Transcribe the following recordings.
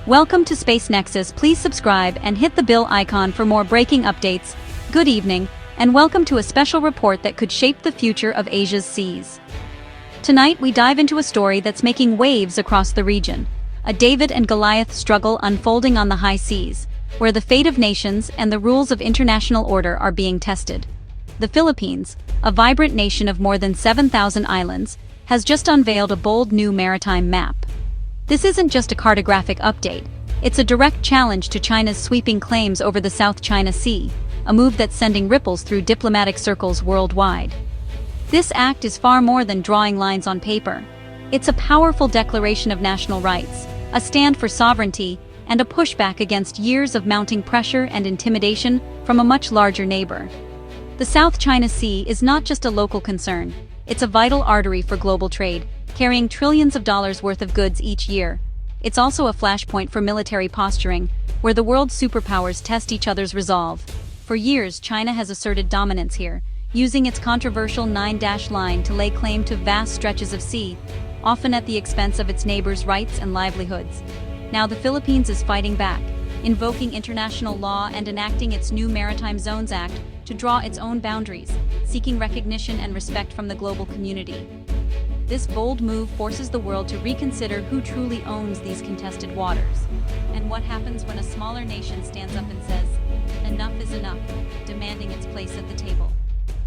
Welcome to Space Nexus. Please subscribe and hit the bell icon for more breaking updates. Good evening, and welcome to a special report that could shape the future of Asia's seas. Tonight we dive into a story that's making waves across the region. A David and Goliath struggle unfolding on the high seas, where the fate of nations and the rules of international order are being tested. The Philippines, a vibrant nation of more than 7,000 islands, has just unveiled a bold new maritime map. This isn't just a cartographic update, it's a direct challenge to China's sweeping claims over the South China Sea, a move that's sending ripples through diplomatic circles worldwide. This act is far more than drawing lines on paper. It's a powerful declaration of national rights, a stand for sovereignty, and a pushback against years of mounting pressure and intimidation from a much larger neighbor. The South China Sea is not just a local concern, it's a vital artery for global trade, carrying trillions of dollars worth of goods each year. It's also a flashpoint for military posturing, where the world's superpowers test each other's resolve. For years, China has asserted dominance here, using its controversial 9-dash line to lay claim to vast stretches of sea, often at the expense of its neighbors' rights and livelihoods. Now the Philippines is fighting back, invoking international law and enacting its new Maritime Zones Act to draw its own boundaries, seeking recognition and respect from the global community. This bold move forces the world to reconsider who truly owns these contested waters, and what happens when a smaller nation stands up and says, "Enough is enough," demanding its place at the table.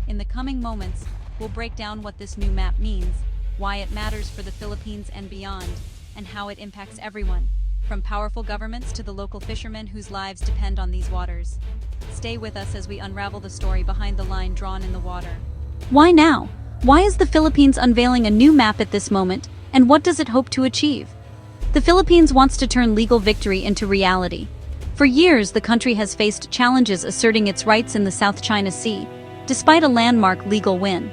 In the coming moments, we'll break down what this new map means, why it matters for the Philippines and beyond, and how it impacts everyone, from powerful governments to the local fishermen whose lives depend on these waters. Stay with us as we unravel the story behind the line drawn in the water. Why now? Why is the Philippines unveiling a new map at this moment, and what does it hope to achieve? The Philippines wants to turn legal victory into reality. For years, the country has faced challenges asserting its rights in the South China Sea, despite a landmark legal win.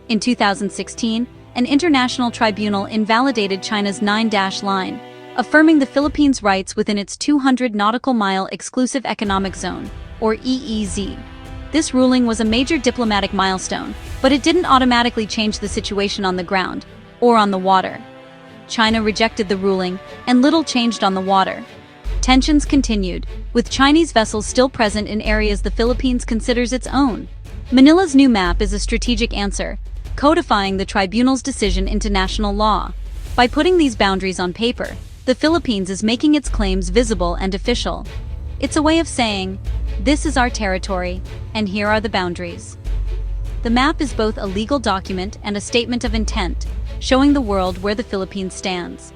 In 2016, an international tribunal invalidated China's 9-dash line, affirming the Philippines' rights within its 200 nautical mile exclusive economic zone, or EEZ. This ruling was a major diplomatic milestone, but it didn't automatically change the situation on the ground, or on the water. China rejected the ruling, and little changed on the water. Tensions continued, with Chinese vessels still present in areas the Philippines considers its own. Manila's new map is a strategic answer, codifying the tribunal's decision into national law. By putting these boundaries on paper, the Philippines is making its claims visible and official. It's a way of saying, "This is our territory, and here are the boundaries." The map is both a legal document and a statement of intent, showing the world where the Philippines stands.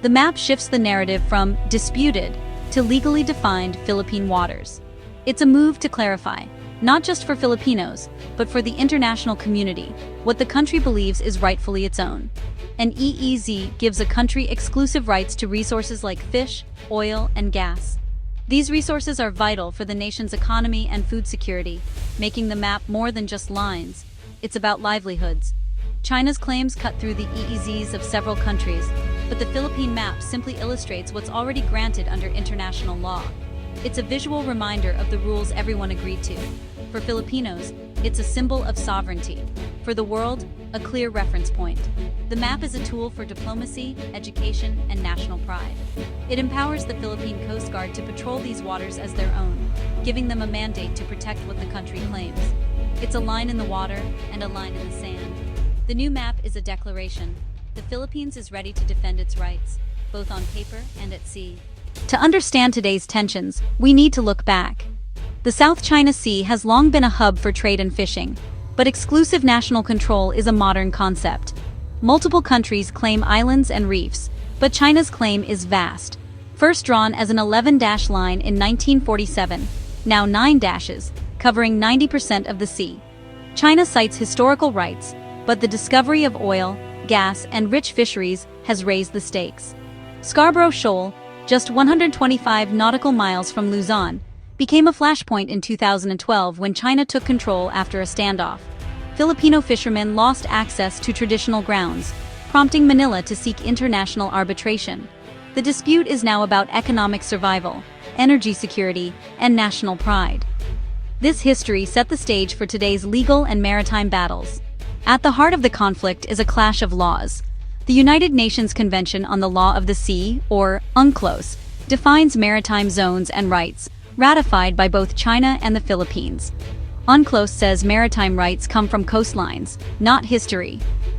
The map shifts the narrative from disputed to legally defined Philippine waters. It's a move to clarify, not just for Filipinos, but for the international community, what the country believes is rightfully its own. An EEZ gives a country exclusive rights to resources like fish, oil, and gas. These resources are vital for the nation's economy and food security, making the map more than just lines. It's about livelihoods. China's claims cut through the EEZs of several countries, but the Philippine map simply illustrates what's already granted under international law. It's a visual reminder of the rules everyone agreed to. For Filipinos, it's a symbol of sovereignty. For the world, a clear reference point. The map is a tool for diplomacy, education, and national pride. It empowers the Philippine Coast Guard to patrol these waters as their own, giving them a mandate to protect what the country claims. It's a line in the water and a line in the sand. The new map is a declaration. The Philippines is ready to defend its rights, both on paper and at sea. To understand today's tensions, we need to look back. The South China Sea has long been a hub for trade and fishing, but exclusive national control is a modern concept. Multiple countries claim islands and reefs, but China's claim is vast. First drawn as an 11-dash line in 1947, now 9 dashes, covering 90% of the sea. China cites historical rights, but the discovery of oil, gas, and rich fisheries has raised the stakes. Scarborough Shoal, just 125 nautical miles from Luzon, became a flashpoint in 2012 when China took control after a standoff. Filipino fishermen lost access to traditional grounds, prompting Manila to seek international arbitration. The dispute is now about economic survival, energy security, and national pride. This history set the stage for today's legal and maritime battles. At the heart of the conflict is a clash of laws. The United Nations Convention on the Law of the Sea, or UNCLOS, defines maritime zones and rights, ratified by both China and the Philippines. UNCLOS says maritime rights come from coastlines, not history.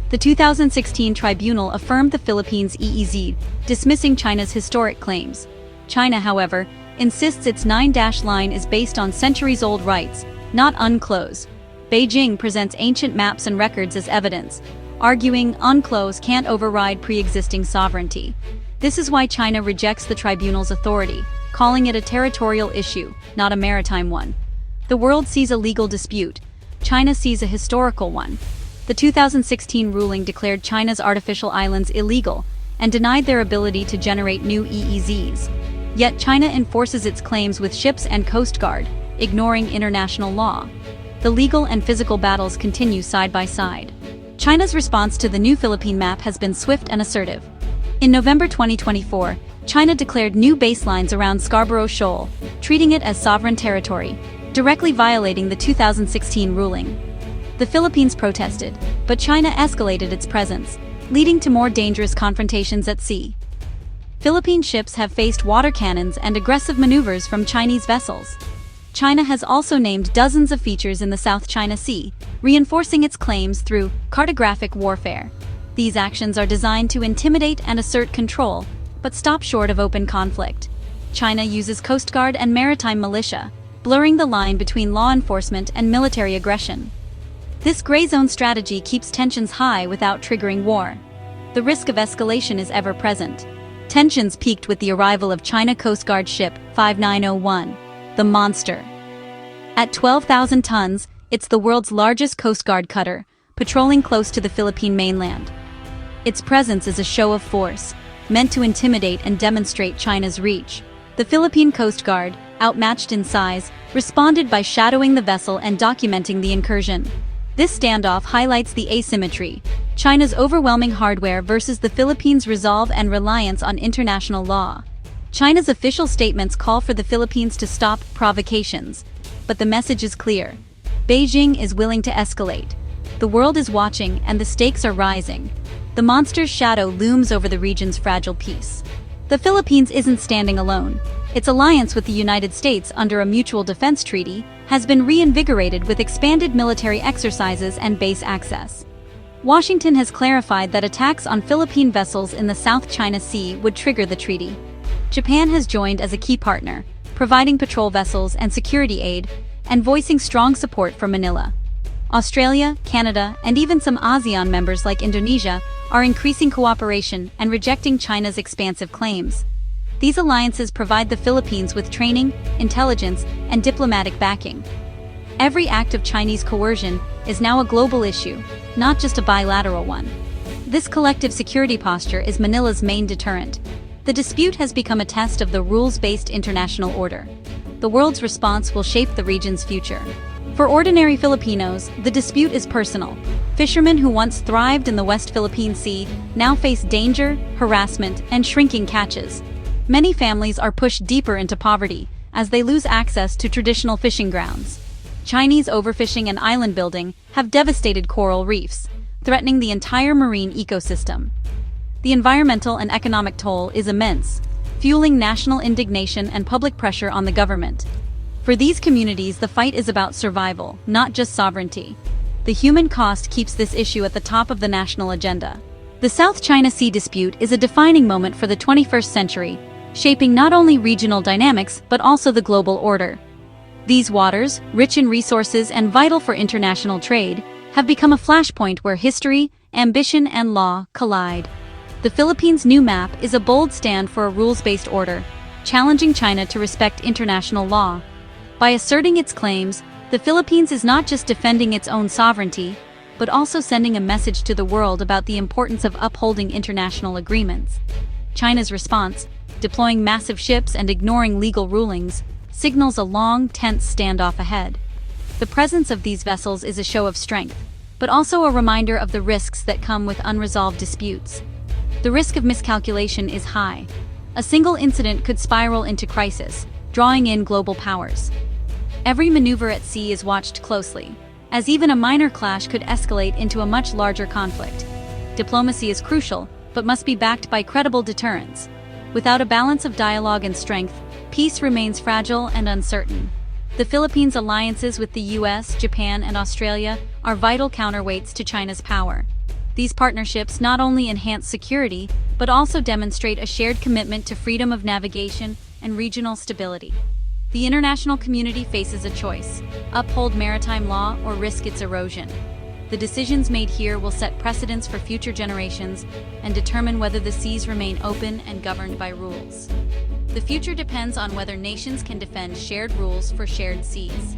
The 2016 tribunal affirmed the Philippines' EEZ, dismissing China's historic claims. China, however, insists its 9-dash line is based on centuries-old rights, not UNCLOS. Beijing presents ancient maps and records as evidence, arguing UNCLOS can't override pre-existing sovereignty. This is why China rejects the tribunal's authority, calling it a territorial issue, not a maritime one. The world sees a legal dispute. China sees a historical one. The 2016 ruling declared China's artificial islands illegal and denied their ability to generate new EEZs. Yet China enforces its claims with ships and Coast Guard, ignoring international law. The legal and physical battles continue side by side. China's response to the new Philippine map has been swift and assertive. In November 2024, China declared new baselines around Scarborough Shoal, treating it as sovereign territory, directly violating the 2016 ruling. The Philippines protested, but China escalated its presence, leading to more dangerous confrontations at sea. Philippine ships have faced water cannons and aggressive maneuvers from Chinese vessels. China has also named dozens of features in the South China Sea, reinforcing its claims through cartographic warfare. These actions are designed to intimidate and assert control, but stop short of open conflict. China uses Coast Guard and maritime militia, blurring the line between law enforcement and military aggression. This gray zone strategy keeps tensions high without triggering war. The risk of escalation is ever present. Tensions peaked with the arrival of China Coast Guard ship 5901, the Monster. At 12,000 tons, it's the world's largest Coast Guard cutter, patrolling close to the Philippine mainland. Its presence is a show of force, meant to intimidate and demonstrate China's reach. The Philippine Coast Guard, outmatched in size, responded by shadowing the vessel and documenting the incursion. This standoff highlights the asymmetry: China's overwhelming hardware versus the Philippines' resolve and reliance on international law. China's official statements call for the Philippines to stop provocations, but the message is clear: Beijing is willing to escalate. The world is watching and the stakes are rising. The monster's shadow looms over the region's fragile peace. The Philippines isn't standing alone. Its alliance with the United States under a mutual defense treaty has been reinvigorated with expanded military exercises and base access. Washington has clarified that attacks on Philippine vessels in the South China Sea would trigger the treaty. Japan has joined as a key partner, providing patrol vessels and security aid, and voicing strong support for Manila. Australia, Canada, and even some ASEAN members like Indonesia are increasing cooperation and rejecting China's expansive claims. These alliances provide the Philippines with training, intelligence, and diplomatic backing. Every act of Chinese coercion is now a global issue, not just a bilateral one. This collective security posture is Manila's main deterrent. The dispute has become a test of the rules-based international order. The world's response will shape the region's future. For ordinary Filipinos, the dispute is personal. Fishermen who once thrived in the West Philippine Sea now face danger, harassment, and shrinking catches. Many families are pushed deeper into poverty as they lose access to traditional fishing grounds. Chinese overfishing and island building have devastated coral reefs, threatening the entire marine ecosystem. The environmental and economic toll is immense, fueling national indignation and public pressure on the government. For these communities, the fight is about survival, not just sovereignty. The human cost keeps this issue at the top of the national agenda. The South China Sea dispute is a defining moment for the 21st century, shaping not only regional dynamics but also the global order. These waters, rich in resources and vital for international trade, have become a flashpoint where history, ambition, and law collide. The Philippines' new map is a bold stand for a rules-based order, challenging China to respect international law. By asserting its claims, the Philippines is not just defending its own sovereignty, but also sending a message to the world about the importance of upholding international agreements. China's response, deploying massive ships and ignoring legal rulings, signals a long, tense standoff ahead. The presence of these vessels is a show of strength, but also a reminder of the risks that come with unresolved disputes. The risk of miscalculation is high. A single incident could spiral into crisis, drawing in global powers. Every maneuver at sea is watched closely, as even a minor clash could escalate into a much larger conflict. Diplomacy is crucial, but must be backed by credible deterrence. Without a balance of dialogue and strength, peace remains fragile and uncertain. The Philippines' alliances with the US, Japan, and Australia are vital counterweights to China's power. These partnerships not only enhance security, but also demonstrate a shared commitment to freedom of navigation and regional stability. The international community faces a choice: uphold maritime law or risk its erosion. The decisions made here will set precedents for future generations and determine whether the seas remain open and governed by rules. The future depends on whether nations can defend shared rules for shared seas.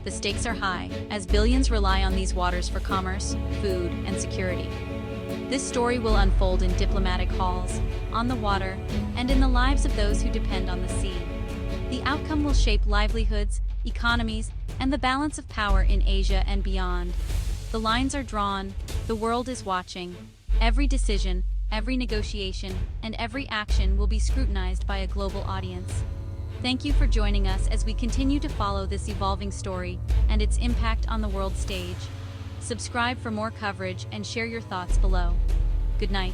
The stakes are high, as billions rely on these waters for commerce, food, and security. This story will unfold in diplomatic halls, on the water, and in the lives of those who depend on the sea. The outcome will shape livelihoods, economies, and the balance of power in Asia and beyond. The lines are drawn, the world is watching. Every decision, every negotiation, and every action will be scrutinized by a global audience. Thank you for joining us as we continue to follow this evolving story and its impact on the world stage. Subscribe for more coverage and share your thoughts below. Good night.